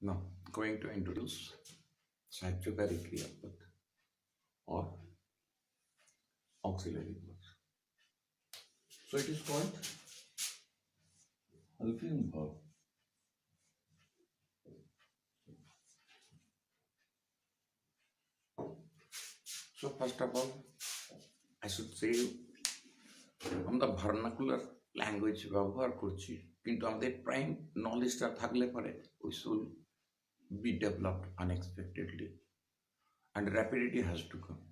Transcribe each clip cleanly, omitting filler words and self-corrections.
Now, going to introduce sanctuary kriyapad or auxiliary verbs. So it is called helping verb. So first of all, I should say আমরা vernacular language ব্যবহার করছি, কিন্তু আমাদের prime নলেজটা থাকলে পরে we should be developed unexpectedly and rapidity has to come.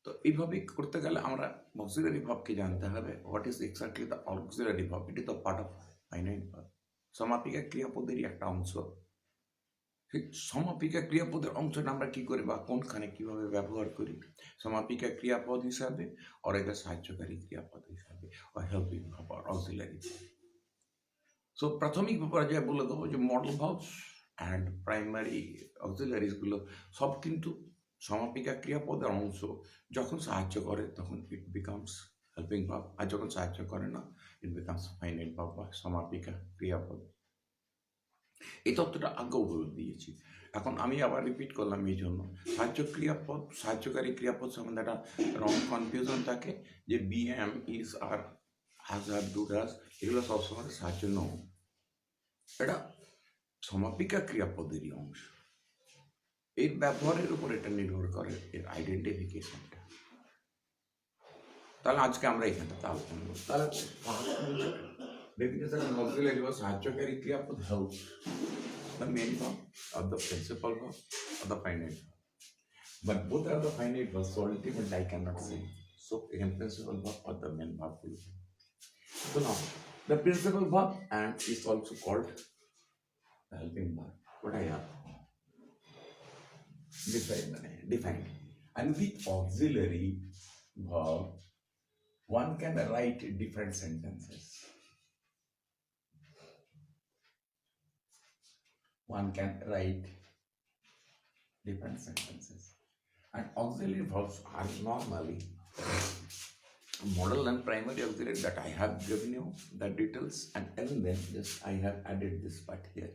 তো এইভাবে করতে গেলে আমরা অক্সিলারি ভাবকে জানতে হবে। What is exactly the auxiliary verb? It is the part of finite verb, সমাপিকা ক্রিয়াপদেরই একটা অংশ। সেই সমাপিকা ক্রিয়াপদের অংশটা আমরা কি করি বা কোনখানে কিভাবে ব্যবহার করি? সমাপিকা ক্রিয়াপদ হিসাবে, আর এটা সাহায্যকারী ক্রিয়াপদ হিসাবে, or হেল্পিং ভাব or অক্সিলারি ভাব। সো প্রাথমিক পর্যায়ে বলে দেবো যে মডেল ভার্বস অ্যান্ড প্রাইমারি অক্সিলারিজগুলো সব কিন্তু সমাপিকা ক্রিয়াপদের অংশ। যখন সাহায্য করে তখন ইট বিকামস হেল্পিং ভাব, আর যখন সাহায্য করে না ইট বিকামস ফাইনাইট ভাব বা সমাপিকা ক্রিয়াপদ। এই তত্ত্বটা আগেও বলে দিয়েছি, এখন আমি আবার রিপিট করলাম এই জন্য। সাহায্যকারী ক্রিয়াপদ সম্বন্ধে একটা রং কনফিউশন থাকে যে be am is are has have do has, এগুলো সবসময় সাহায্য নয়, এটা সমাপিকা ক্রিয়াপদেরই অংশ। এর ব্যবহারের উপর এটা নির্ভর করে এর আইডেন্টিফিকেশনটা। তাহলে আজকে আমরা এখানটাতে আলোচনা করব। তাহলে definition of auxiliary verb, সাহায্যকারী ক্রিয়াপদ help the main verb or the principal verb or the finite verb. But both are the finite verbs, so ultimately I cannot say. So again, principal verb or the main verb will be. So now the principal verb and is also called the helping verb. What I have defined. And the auxiliary verb, one can write different sentences. One can write different sentences. And auxiliary verbs are normally model and primary auxiliary that I have given you the details, and then just I have added this part here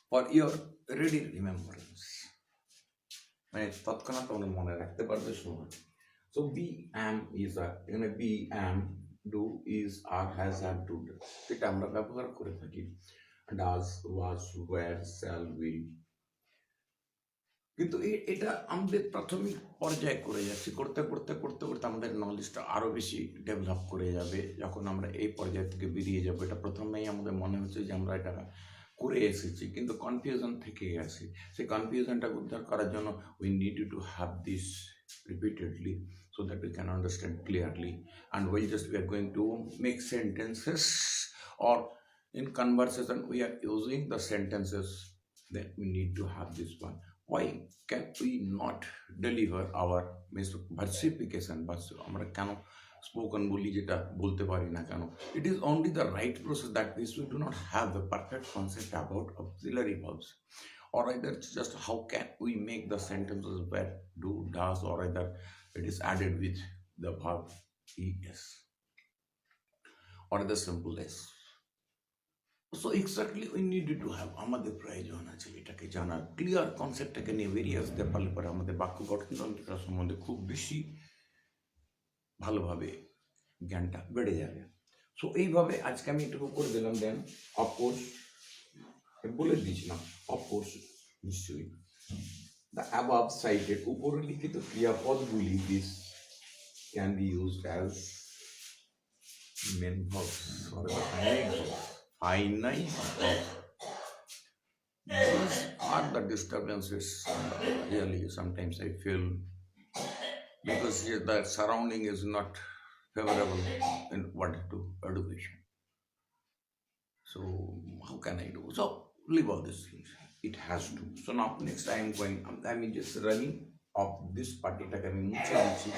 for your ready remembrance. মানে তৎক্ষণাৎ তোমরা মনে রাখতে পারবে সময়। So be am is a, be am do is are has have do, এটা আমরা ব্যবহার করে থাকি। does was were shall will, কিন্তু এটা আমাদের প্রাথমিক পর্যায়ে করে যাচ্ছি, করতে করতে করতে করতে আমাদের নলেজটা আরো বেশি ডেভেলপ করে যাবে। যখন আমরা এই পর্যায় থেকে বেরিয়ে যাবো, এটা প্রথমেই আমাদের মনে হচ্ছে যে আমরা এটা করে এসেছি, কিন্তু কনফিউশন থেকে গেছে। সেই কনফিউশনটা উদ্ধার করার জন্য we need to have this repeatedly so that we can understand clearly, and we are going to make sentences, or in conversation we are using the sentences, then we need to have this one. Why can we not deliver our versification? আমরা কেন spoken বলি যেটা বলতে পারি না কেন? It is only the right process that is we do not have a perfect concept about auxiliary verbs, or either just how can we make the sentences where do, does, or either it is added with the verb es or the simple s. So exactly we needed to have আমাদের প্রয়োজন আছে এটাকে জানার, clear কনসেপ্টটাকে নিয়ে বেরিয়ে আসতে পারলে পরে আমাদের বাক্য গঠনতন্ত্র সম্বন্ধে খুব বেশি ভালোভাবে জ্ঞানটা বেড়ে যাবে। সো এইভাবে আজকে আমি এটুকু করে দিলাম। দেন অফকোর্স বলে দিয়েছিলাম, অফকোর্স নিশ্চয়ই the above cited উপরে লিখিত ক্রিয়াপদগুলি this can be used as main verbs or the finite verbs. These are the disturbances really sometimes I feel, because the surrounding is not favorable in what to education. So how can I do? So leave all these things. It has to. So now next I am going, I mean just running of this part, এটাকে আমি মুছে দিচ্ছি,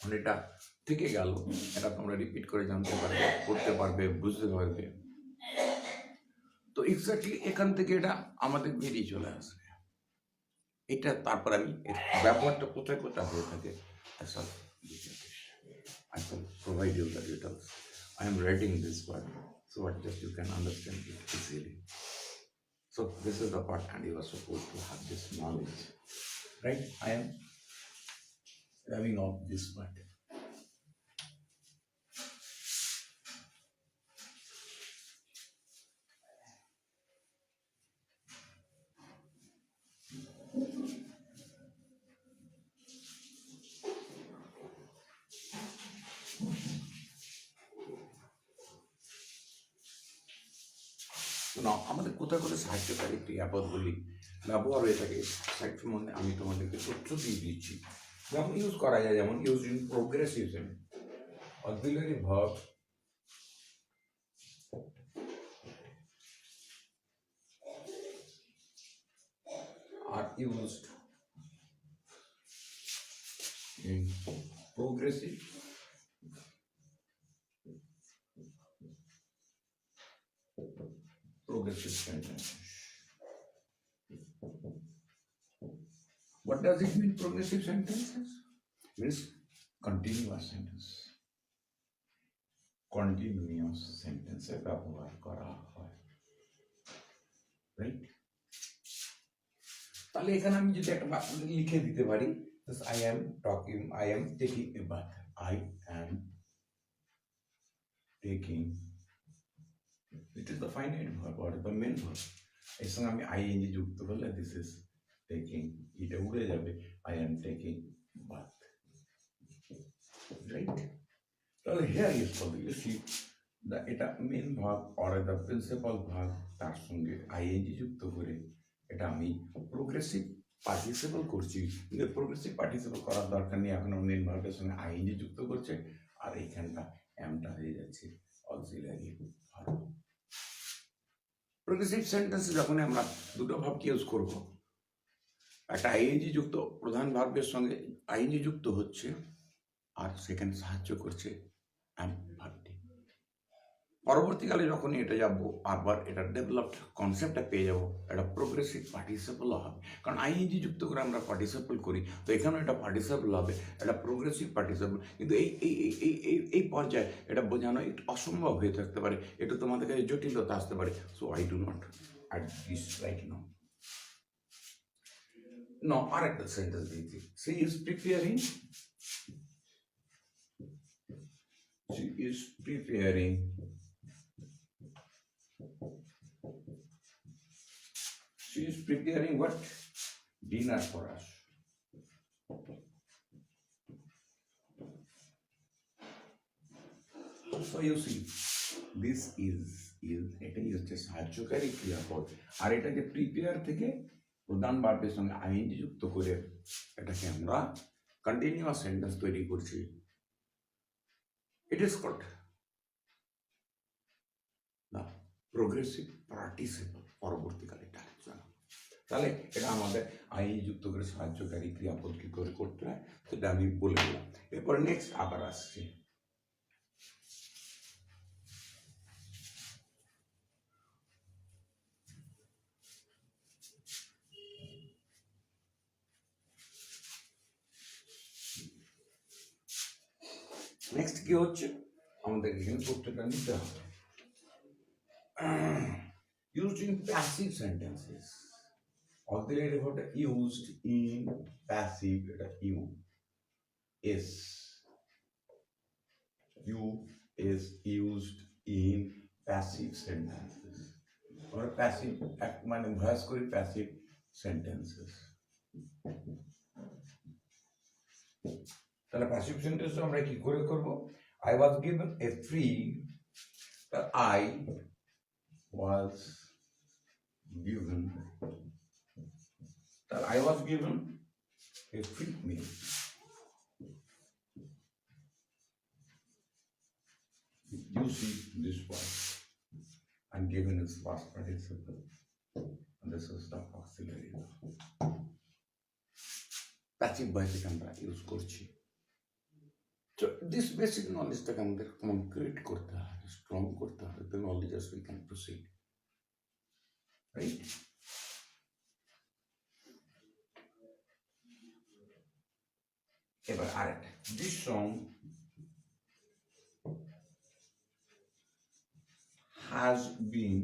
মানে এটা থেকে গেল, এটা তোমরা রিপিট করে জানতে পারবে, পড়তে পারবে, বুঝতে পারবে। তো এক্স্যাক্টলি এখান থেকে এটা আমাদের বেরিয়ে চলে আসবে। এটা তারপর আমি এর ব্যবহারটা কোথায় কোথায় হয়ে থাকে I shall provide you the details. I am writing this part. so what just you can understand it easily. So this is the part, and you are supposed to have this knowledge, right? I am having all this part. না আমাদের কোথায় কোথায় সাহায্যকারী ক্রিয়াপদগুলি ব্যবহার হয়ে থাকে side সম্বন্ধে আমি তোমাদেরকে তথ্য দিয়ে দিচ্ছি। যেমন ইউজ করা যায়, যেমন use in progressive sense, auxiliary verb are used in progressive sentences. What does it mean, progressive sentences? Means continuous sentence. Continuous sentence ব্যবহার করা হয়, রাইট? তাহলে এখানে আমি যদি একটা বাক্য লিখে দিতে পারি, I am taking a bath. I am taking, it is the finite verb or the main verb. এর সঙ্গে আমি ing যুক্ত করলে this is taking, এটা উড়ে যাবে, I am taking bath, right? তাহলে here is for you see এটা main verb or the principal verb, তার সঙ্গে ing যুক্ত করে এটা আমি প্রোগ্রেসিভ পার্টিসিপল করছি। কিন্তু প্রোগ্রেসিভ পার্টিসিপল করার দরকার নেই, এখন মেন ভার্বের সঙ্গে ing যুক্ত করছে, আর এইখানটা এমটা হয়ে যাচ্ছে অক্সিলারি ভার্ব। প্রোগ্রেসিভ সেন্টেন্সে যখন আমরা দুটো ভার্বকে ইউজ করব, একটা ing যুক্ত প্রধান ভার্বের সঙ্গে ing যুক্ত হচ্ছে, আর সেখানে সাহায্য করছে অ্যাম ভার্বটি। পরবর্তীকালে যখন এটা যাবো, আবার এটা ডেভেলপড কনসেপ্টটা পেয়ে যাবো, এটা প্রোগ্রেসিভ পার্টিসিপল হবে, কারণ আইএনজি যুক্ত করে আমরা পার্টিসিপল করি, তো এখানেও এটা পার্টিসিপল হবে, এটা প্রোগ্রেসিভ পার্টিসিপল। কিন্তু এই এই এই এই এই পর্যায়ে এটা বোঝানো একটু অসম্ভব হয়ে থাকতে পারে, এটা তোমাদের কাছে জটিলতা আসতে পারে। So I do not add this right now. আর একটা সেন্টেন্স দিয়েছি, she is preparing, she is preparing what? Dinner for us. So you see, this is এটাই হচ্ছে সাহায্যকারী ক্রিয়াপদ, আর এটা যে প্রিপেয়ার থেকে প্রধান ভার্বের সঙ্গে আইএনজি যুক্ত করে এটাকে আমরা কন্টিনিউয়াস সেন্টেন্স তৈরি করছি। It is called the progressive participle, পরবর্তীকালে এটা জন্য। তাহলে এটা আমাদের আইএনজি যুক্ত করে সাহায্যকারী ক্রিয়াপদ কি করে করতে হয় সেটা আমি বলে দিলাম। এরপর নেক্সট আবার আসছি, নেক্সট কি হচ্ছে আমাদের এখানে প্রত্যেকটা নিতে হবে। Used in passive sentences, auxiliary verb used in passive, এটা is used in passive sentences, or passive মানে ভয়েস করি passive sentences। তাহলে প্যাসিভ সেন্টেন্স আমরা কি করে করব? I was given a free, I was given, I was given a free meal. You see this one, and given is past participle, and this is the auxiliary. Passive ভয়েসে আমরা use করছি। So this basic knowledge টাকে আমাদের complete করতে হবে, strong করতে হবে, the knowledge as we can proceed, right? এবার আরেকটা, this song has been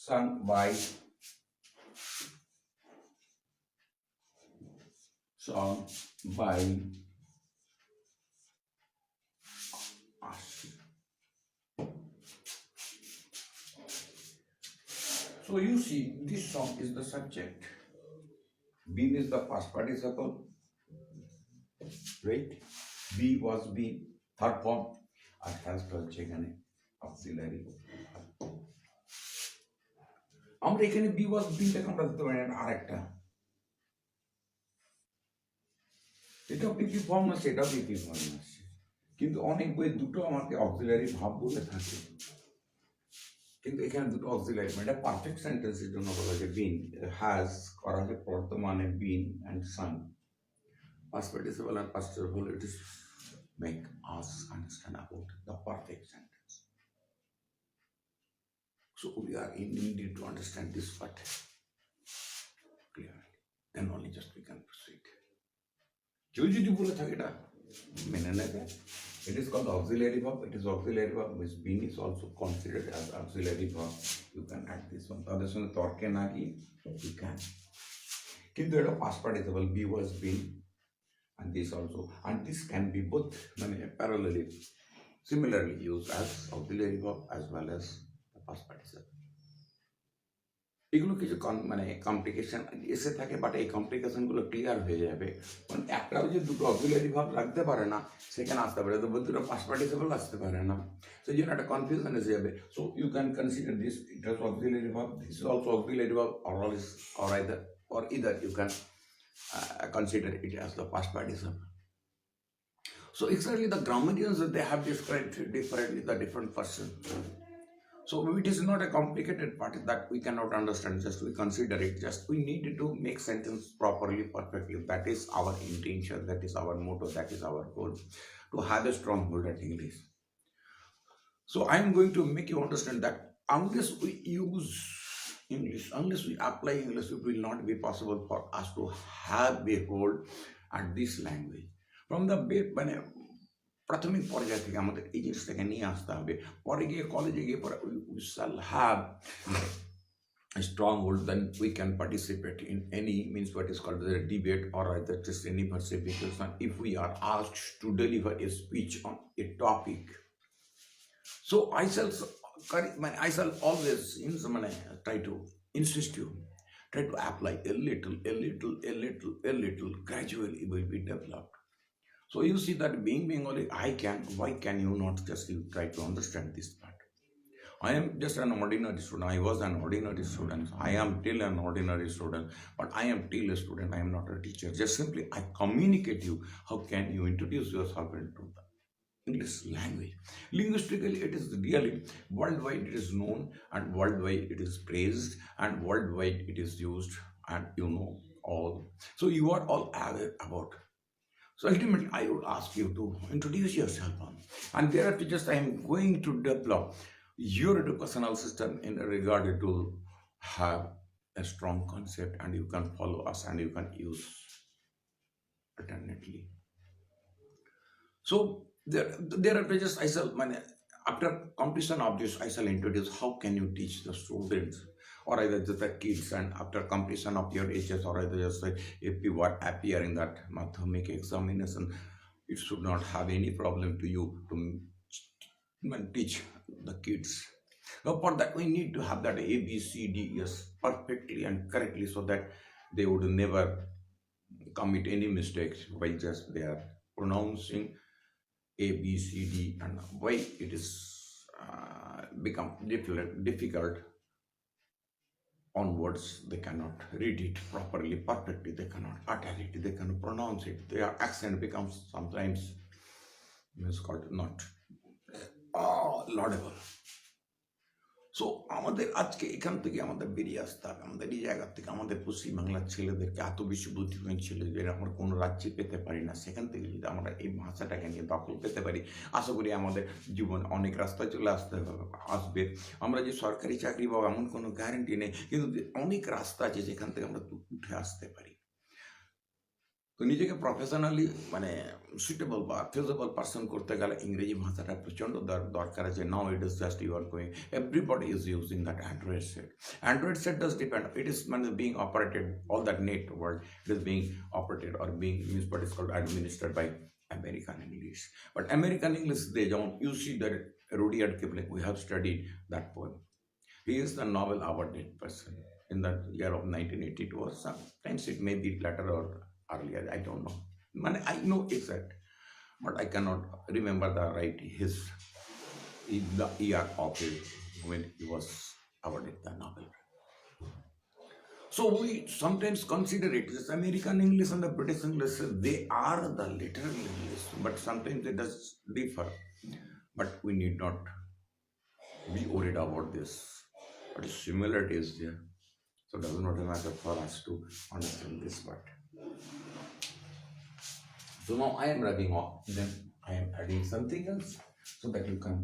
sung by us. So you see, this song is the subject. Been is the past participle, right? Be was been, third form, R has হচ্ছে এখানে auxiliary. আমরা এখানে B ওয়াজ বিনটাকে আমরা দিতে পারি না আরেকটা, এটাও পিপি ফর্ম আছে, এটাও পিপি ফর্ম আছে, কিন্তু অনেক বই দুটো আমাকে অক্সিলারি ভাব বলে থাকে, কিন্তু এখানে দুটো অক্সিলারি, এটা পারফেক্ট সেন্টেন্সের জন্য বলা যায় বিন হ্যাজ করা হয় বর্তমানে been and sun, past participle and past participle, it is make us understand about the perfect sentence. So we are needed to understand this part clearly, then only just we can proceed. কেউ যদি বলে থাকে এটা মেনে নেবে, it is called auxiliary verb, it is auxiliary verb which been is also considered as auxiliary verb, you can add this one, তাদের সঙ্গে তর্কে না গিয়ে you can, কিন্তু এটা past participle be was been and this also, and this can be both parallelly similarly used as auxiliary verb as well as the past participle. এগুলো কিছু complication এসে থাকে, বাট এই কমপ্লিকেশনগুলো ক্লিয়ার হয়ে যাবে, কারণ একটাও যে দুটো অক্সিলারি ভাব রাখতে পারে না সেখানে আসতে পারে, তো দুটো পাস্ট পার্টিসিপল আসতে পারে না, সেই জন্য একটা কনফিউশন এসে যাবে। So you can consider this it is auxiliary verb, this is also auxiliary verb, or either you can consider it as the past participle. So exactly the grammarians they have described differently the different person. So it is not a complicated part that we cannot understand, just we consider it, just we need to make sentence properly, perfectly. That is our intention, that is our motto, that is our goal, to have a strong hold at English. So I am going to make you understand that unless we use English, unless we apply English, it will not be possible for us to have a hold at this language. From the প্রাথমিক পর্যায় থেকে আমাদের এই জিনিসটাকে নিয়ে আসতে হবে, পরে গিয়ে কলেজে গিয়ে পরে we shall have a strong hold, then we can participate in any means what is called the debate or either just any versification if we are asked to deliver a speech on a topic. So I shall always try to insist you, try to apply a little, gradually it will be developed. So you see that being Bengali, why can you not just try to understand this part? I am just an ordinary student, I was an ordinary student, I am still an ordinary student, but I am still a student, I am not a teacher. Just simply I communicate you, how can you introduce yourself into the English language. Linguistically, it is really worldwide it is known, and worldwide it is praised, and worldwide it is used, and you know all. So you are all aware about. So ultimately, I would ask you to introduce yourself on, and thereafter just I am going to develop your educational system in regard to have a strong concept, and you can follow us and you can use alternately. So thereafter just I shall after completion of this I shall introduce how can you teach the students or either just the kids, and after completion of your HS or either just if you are appearing that madhyamik examination, it should not have any problem to you to teach the kids. Now for that we need to have that ABCDs perfectly and correctly, so that they would never commit any mistakes while just they are pronouncing ABCD, and why it is become difficult onwards. They cannot read it properly, perfectly, they cannot utter it, they cannot pronounce it, their accent becomes sometimes called not laudable. So আমাদের আজকে এখান থেকে আমাদের বেরিয়ে আসতে হবে, আমাদের এই জায়গা থেকে আমাদের পশ্চিমবাংলার ছেলেদেরকে এত বেশি বুদ্ধিমান ছেলেদের আমরা কোনো রাজ্যে পেতে পারি না, সেখান থেকে যদি আমরা এই ভাষাটাকে নিয়ে দখল পেতে পারি, আশা করি আমাদের জীবন অনেক রাস্তায় চলে আসবে। আমরা যে সরকারি চাকরি পাবো এমন কোনো গ্যারান্টি নেই, কিন্তু অনেক রাস্তা আছে যেখান থেকে আমরা উঠে আসতে পারি। তো নিজেকে প্রফেশনালি মানে সুইটেবল বা ফিজিবল পার্সন করতে গেলে ইংরেজি ভাষাটা প্রচণ্ড দরকার আছে। Now it is just you are going everybody is using that Android set. Android set does depend, it is মানে being operated all that net world, it is being operated or being used what is called administered by American English. But American English, they don't, you see that Rudyard Kipling, we have studied that poem. He is the Nobel awarded person in the year of 1982 or sometimes it may be later or earlier, I don't know. Man, I know exact, but I cannot remember the right his the year of it when he was awarded the Nobel. So we sometimes consider it as American English and the British English, they are the literal English, but sometimes it does differ. But we need not be worried about this. But similarity is there. So it does not matter for us to understand this part. So now I am rubbing off, then I am adding something else so that you can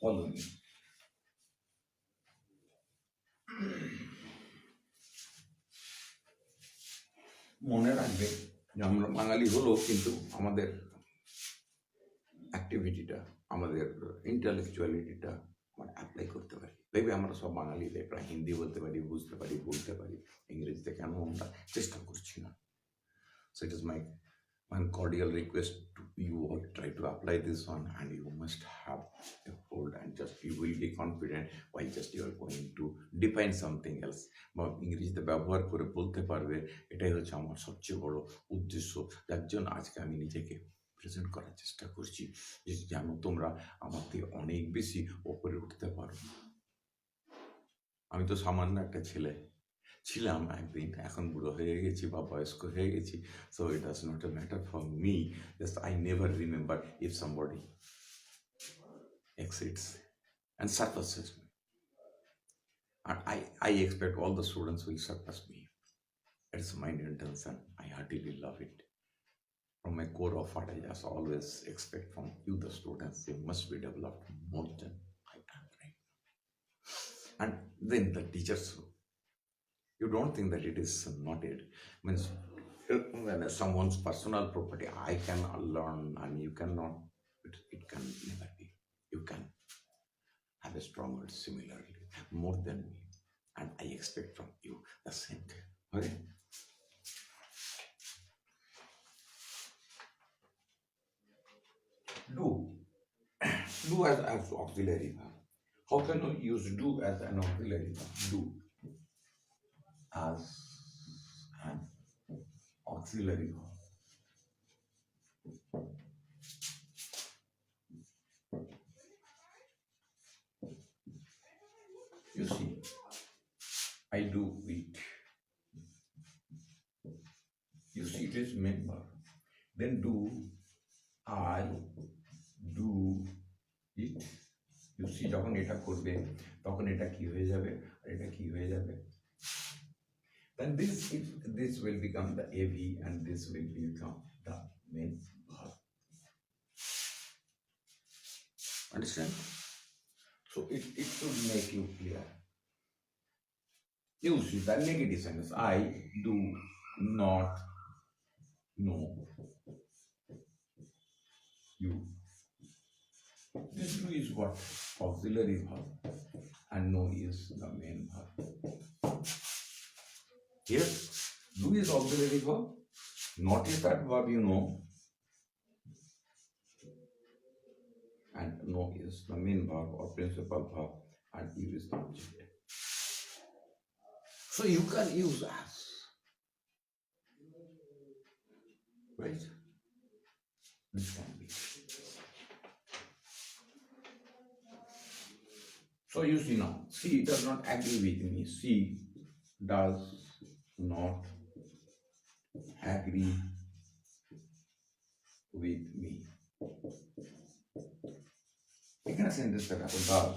follow me. মনে রাখবে যে আমরা বাঙালি হলেও কিন্তু আমাদের অ্যাক্টিভিটিটা, আমাদের ইন্টেলেকচুয়ালিটিটা আমরা apply করতে পারি। ভেবে আমরা সব বাঙালিতে প্রায় হিন্দি বলতে পারি, বুঝতে পারি, বলতে পারি, ইংরেজিতে কেন আমরা চেষ্টা করছি না? So it is my one cordial request to you all, try to apply this one and you must have a hold and just you will be confident while just you are going to define something else বা ইংরেজিতে ব্যবহার করে বলতে পারবে। এটাই হচ্ছে আমার সবচেয়ে বড় উদ্দেশ্য, যার জন্য আজকে আমি নিজেকে প্রেজেন্ট করার চেষ্টা করছি যে যেন তোমরা আমার থেকে অনেক বেশি ওপরে উঠতে পারো। আমি তো সামান্য একটা ছেলে ছিলাম একদিন, এখন বুড়ো হয়ে গেছি বা বয়স্ক হয়ে গেছি। So it does not a matter for me, just I never remember if somebody exceeds and surpasses me. And I expect all the students will surpass me. It's my intention. I heartily love it. From my core of heart, I just always expect from you, the students, they must be developed more than I am right now. And then the teachers, you don't think that it is not it. Means when someone's personal property, I can learn and you cannot, it can never be. You can have a strong word similarly, more than me. And I expect from you the same thing. Okay? Do. Do as auxiliary verb. How can you use do as an auxiliary verb? Do as an auxiliary verb. You see, I do it. You see, it is main verb. Then do, I do it. You see, যখন এটা করবে তখন এটা কি হয়ে যাবে আর এটা কি হয়ে যাবে। Then this will become the AV and this will become the main verb. Understand? So it should make you clear. You see the negative sentence. I do not know you. This do is what? Auxiliary verb. And know is the main verb. Here, do is auxiliary verb. Not is that verb you know. And know is the main verb or principal verb. And you is the object. So you can use as. Right? This can be. So you see now, C does not agree with me. C does not agree with me. এখানে সেন্টেন্সটা দেখো, does,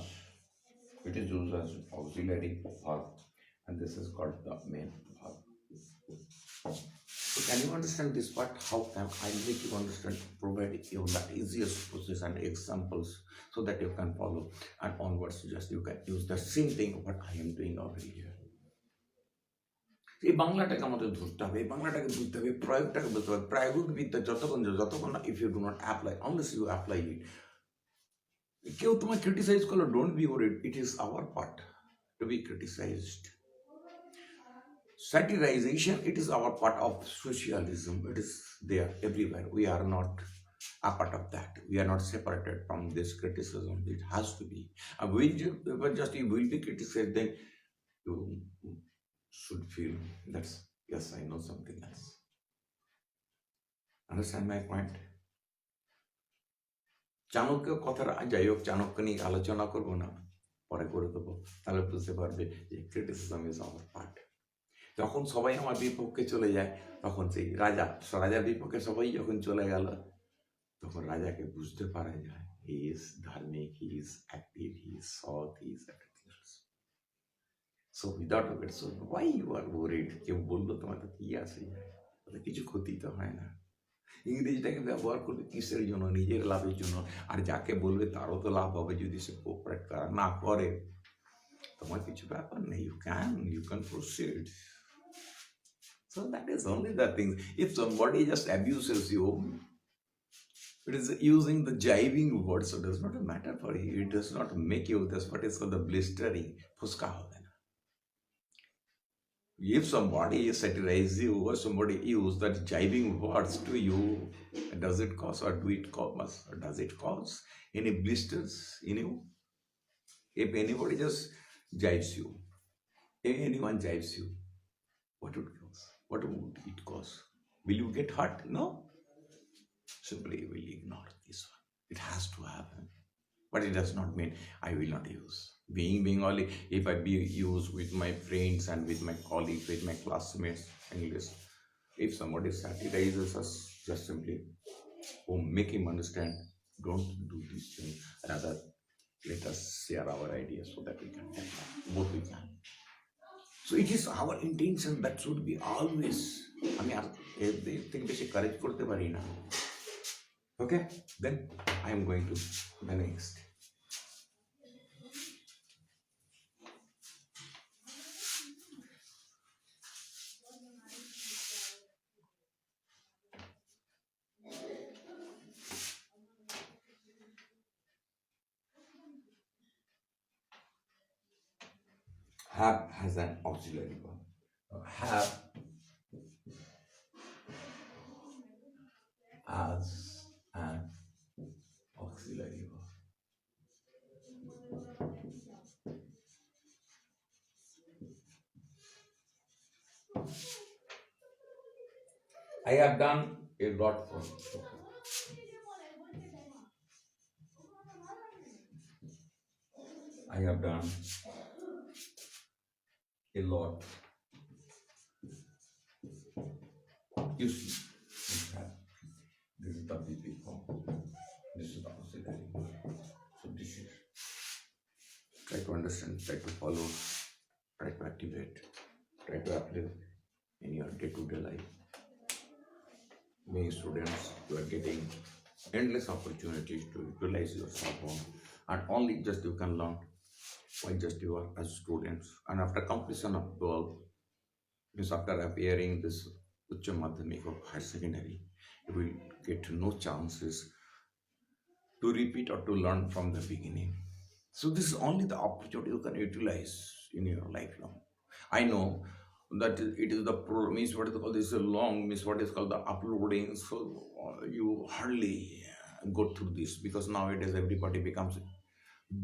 it is used as auxiliary verb and this is called the main verb. So can you understand this part? How can I make you understand, provide you the easiest process and examples so that you can follow, and onwards just you can use the same thing what I am doing over here. এই বাংলাটাকে আমাদের ধরতে হবে, এই বাংলাটাকে বুঝতে হবে, প্রয়োগটাকে বুঝতে হবে। প্রায়োগিক বিদ্যা যতক্ষণ না, if you do not apply, unless you apply it, কেউ তোমায় ক্রিটিসাইজ করলো, don't be worried, it is our part to be criticized. Satirization, it is our part of socialism, it is there everywhere, we are not a part of that, we are not separated from this criticism, it has to be. Just you will be criticized, then you should feel that's, yes, I know something else. Understand my point? Chanakya কথাটা, যাই হোক, চাণক্য নিয়ে আলোচনা করবো না, পরে করে দেবো, তাহলে বুঝতে পারবে যে ক্রিটিসিজম ইজ আওয়ার পার্ট। যখন সবাই আমার বিপক্ষে চলে যায়, তখন সেই রাজার বিপক্ষে সবাই যখন চলে গেল, তখন রাজাকে বুঝতে পারা যায় হি ইজ ধার্মিক, he is active, he is সৎ, he is everything else. So without a gate, so why you are worried? কেউ বললো তোমার তো কি আছে, কিছু ক্ষতি তো হয় না। ইংরেজিটাকে ব্যবহার করবে কিসের জন্য? নিজের লাভের জন্য। আর যাকে বলবে তারও তো লাভ হবে যদি সে কোঅপারেট না করে। তোমার কিছু ব্যাপার নেই, you can proceed. So that is only the thing. If somebody just abuses you, it is using the jibing word, so it does not matter for you. It does not make you, that's what is called the blistering. Fuska hoga na. If somebody satirizes you or somebody use that jibing words to you, does it cause or does it cause any blisters in you? If anybody just jibes you, if anyone jibes you, what would cause? What would it cause? Will you get hurt? No. Simply you will ignore this one. It has to happen. But it does not mean I will not use. Being Bengali, if I be use with my friends and with my colleagues, with my classmates, English, if somebody satirizes us, just simply make him understand, don't do this thing. Rather, let us share our ideas so that we can help both we can. So it is our intention that should be always. আমি আর এর থেকে বেশি courage করতে পারি না। Okay, then I am going to the next. Have has an auxiliary verb. Have as an auxiliary verb. I have done a lot for you. I have done a lot. You see, this is the BP form. This is the auxiliary verb. So this is, try to understand, try to follow, try to activate, try to apply in your day-to-day life. Many students, you are getting endless opportunities to utilize yourself on, and only just you can learn when just you are as students. And after completion of 12, means after appearing this Uच्च Madhyamik or higher secondary, you will get no chances to repeat or to learn from the beginning. So this is only the opportunity you can utilize in your life now. I know that it is the means what is called this is long, means what is called the uploading. So you hardly go through this because nowadays everybody becomes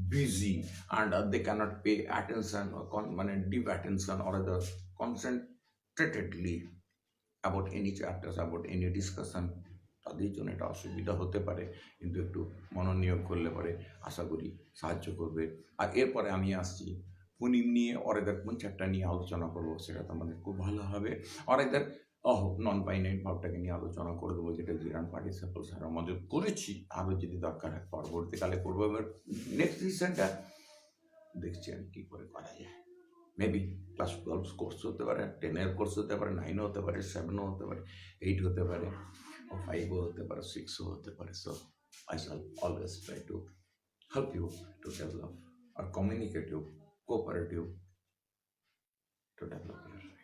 busy and they cannot pay attention or deep attention or the concentratedly about any chapters, about any discussion. তাদের জন্য এটা অসুবিধা হতে পারে, কিন্তু একটু মনোনিয়োগ করলে পরে আশা করি সাহায্য করবে। আর এরপরে আমি আসছি ফোনিম নিয়ে, অরেদার কোন চ্যাপ্টার নিয়ে আলোচনা করবো সেটা তো আমাদের খুব ভালো হবে। অরেদার নন ফাইনাইট ভাবটাকে নিয়ে আলোচনা করে দেবো, যেটা জিরান পার্টিসিপল স্যার আমাদের করেছি, আরও যদি দরকার হয় পরবর্তীকালে করবো। এবার নেক্সট রিসেন্টটা দেখছি আমি কী করে করা যায়। মেবি ক্লাস 12 কোর্স হতে পারে, 10-এর কোর্স হতে পারে, 9 হতে পারে, 7 হতে পারে, 8 হতে পারে, 5 হতে পারে, 6 হতে পারে। So I shall always try to help you to develop or communicative, cooperative to develop your